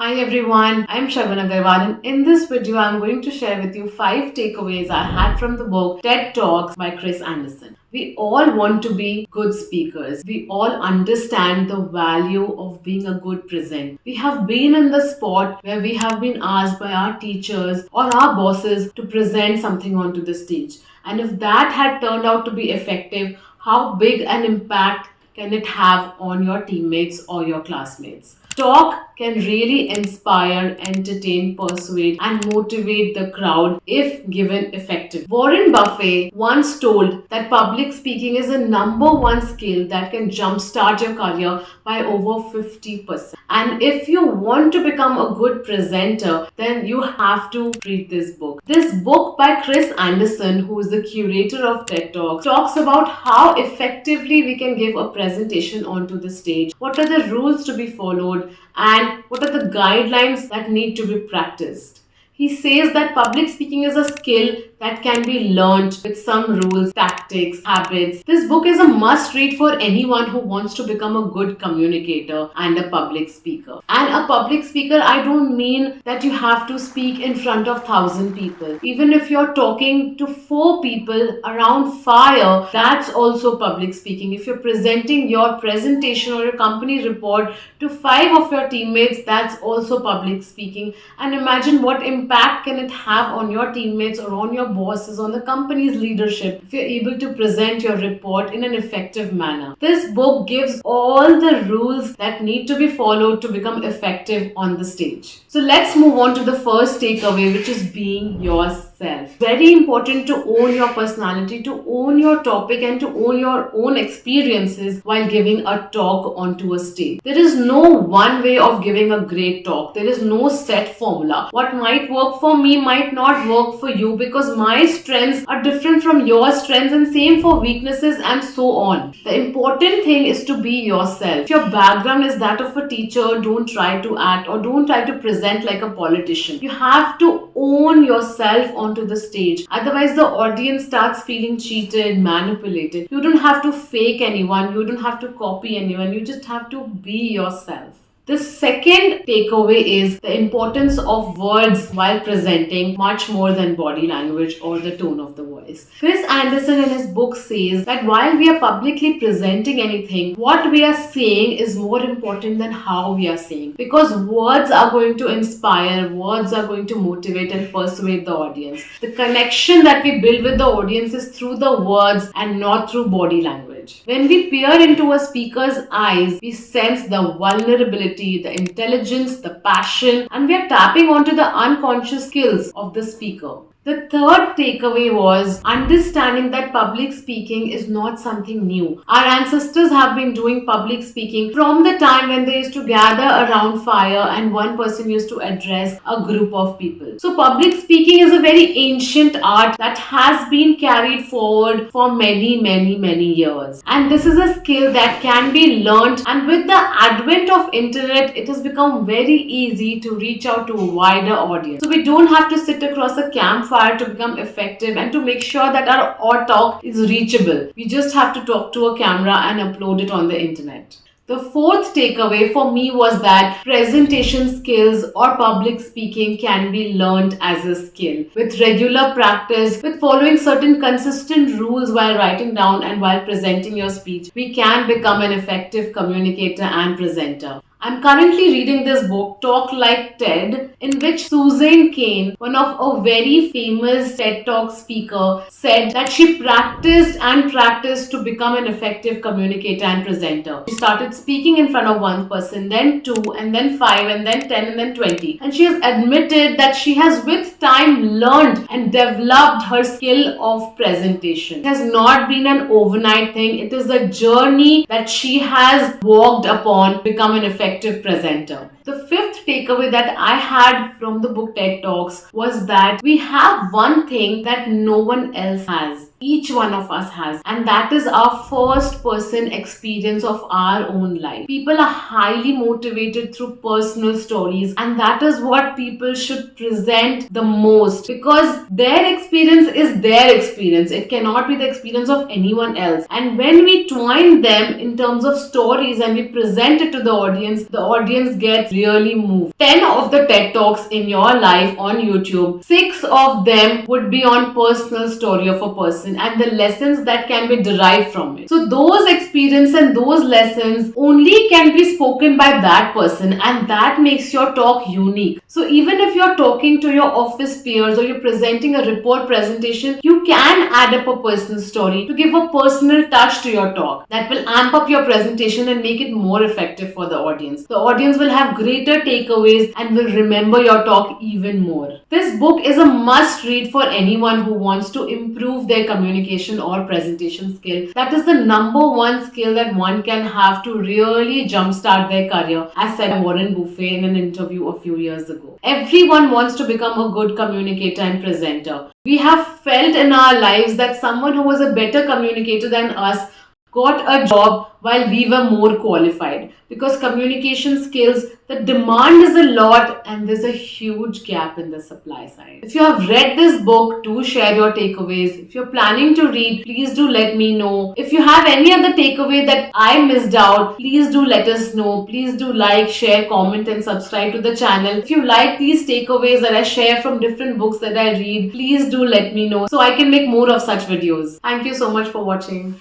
Hi everyone, I'm Shagun Agarwal and in this video I'm going to share with you 5 takeaways I had from the book TED Talks by Chris Anderson. We all want to be good speakers. We all understand the value of being a good presenter. We have been in the spot where we have been asked by our teachers or our bosses to present something onto the stage. And if that had turned out to be effective, how big an impact can it have on your teammates or your classmates? Talk can really inspire, entertain, persuade, and motivate the crowd if given effective. Warren Buffett once told that public speaking is the number one skill that can jumpstart your career by over 50%. And if you want to become a good presenter, then you have to read this book. This book by Chris Anderson, who is the curator of TED Talks, talks about how effectively we can give a presentation onto the stage, what are the rules to be followed, and what are the guidelines that need to be practiced. He says that public speaking is a skill that can be learned with some rules, tactics, habits. This book is a must read for anyone who wants to become a good communicator and a public speaker. And a public speaker, I don't mean that you have to speak in front of 1,000 people. Even if you're talking to 4 people around fire, that's also public speaking. If you're presenting your presentation or your company report to 5 of your teammates, that's also public speaking. And imagine what impact can it have on your teammates or on your bosses, on the company's leadership, if you're able to present your report in an effective manner. This book gives all the rules that need to be followed to become effective on the stage. So let's move on to the first takeaway, which is being yourself. Very important to own your personality, to own your topic, and to own your own experiences while giving a talk onto a stage. There is no one way of giving a great talk. There is no set formula. What might work for me might not work for you because my strengths are different from your strengths, and same for weaknesses and so on. The important thing is to be yourself. If your background is that of a teacher, don't try to act or don't try to present like a politician. You have to own yourself onto the stage. Otherwise, the audience starts feeling cheated, manipulated. You don't have to fake anyone. You don't have to copy anyone. You just have to be yourself. The second takeaway is the importance of words while presenting much more than body language or the tone of the voice. Chris Anderson in his book says that while we are publicly presenting anything, what we are saying is more important than how we are saying, because words are going to inspire, words are going to motivate and persuade the audience. The connection that we build with the audience is through the words and not through body language. When we peer into a speaker's eyes, we sense the vulnerability, the intelligence, the passion, and we are tapping onto the unconscious skills of the speaker. The third takeaway was understanding that public speaking is not something new. Our ancestors have been doing public speaking from the time when they used to gather around fire and one person used to address a group of people. So public speaking is a very ancient art that has been carried forward for many years. And this is a skill that can be learned, and with the advent of internet, it has become very easy to reach out to a wider audience. So we don't have to sit across a campfire to become effective and to make sure that our talk is reachable. We just have to talk to a camera and upload it on the internet. The fourth takeaway for me was that presentation skills or public speaking can be learned as a skill. With regular practice, with following certain consistent rules while writing down and while presenting your speech, we can become an effective communicator and presenter. I'm currently reading this book, Talk Like TED, in which Susan Cain, one of a very famous TED Talk speaker, said that she practiced and practiced to become an effective communicator and presenter. She started speaking in front of one person, then 2, and then 5, and then 10, and then 20. And she has admitted that she has with time learned and developed her skill of presentation. It has not been an overnight thing. It is a journey that she has walked upon to become an effective presenter. The fifth takeaway that I had from the book TED Talks was that we have one thing that no one else has. Each one of us has, and that is our first person experience of our own life. People are highly motivated through personal stories, and that is what people should present the most, because their experience is their experience. It cannot be the experience of anyone else. And when we twine them in terms of stories and we present it to the audience gets really moved. 10 of the TED Talks in your life on YouTube, 6 of them would be on personal story of a person and the lessons that can be derived from it. So those experiences and those lessons only can be spoken by that person, and that makes your talk unique. So even if you're talking to your office peers or you're presenting a report presentation, you can add up a personal story to give a personal touch to your talk that will amp up your presentation and make it more effective for the audience. The audience will have greater takeaways and will remember your talk even more. This book is a must read for anyone who wants to improve their communication or presentation skill. That is the number one skill that one can have to really jumpstart their career, as said by Warren Buffett in an interview a few years ago. Everyone wants to become a good communicator and presenter. We have felt in our lives that someone who was a better communicator than us got a job while we were more qualified, because communication skills, the demand is a lot and there's a huge gap in the supply side. If you have read this book, do share your takeaways. If you're planning to read, please do let me know. If you have any other takeaway that I missed out, please do let us know. Please do like, share, comment and subscribe to the channel. If you like these takeaways that I share from different books that I read, please do let me know so I can make more of such videos. Thank you so much for watching.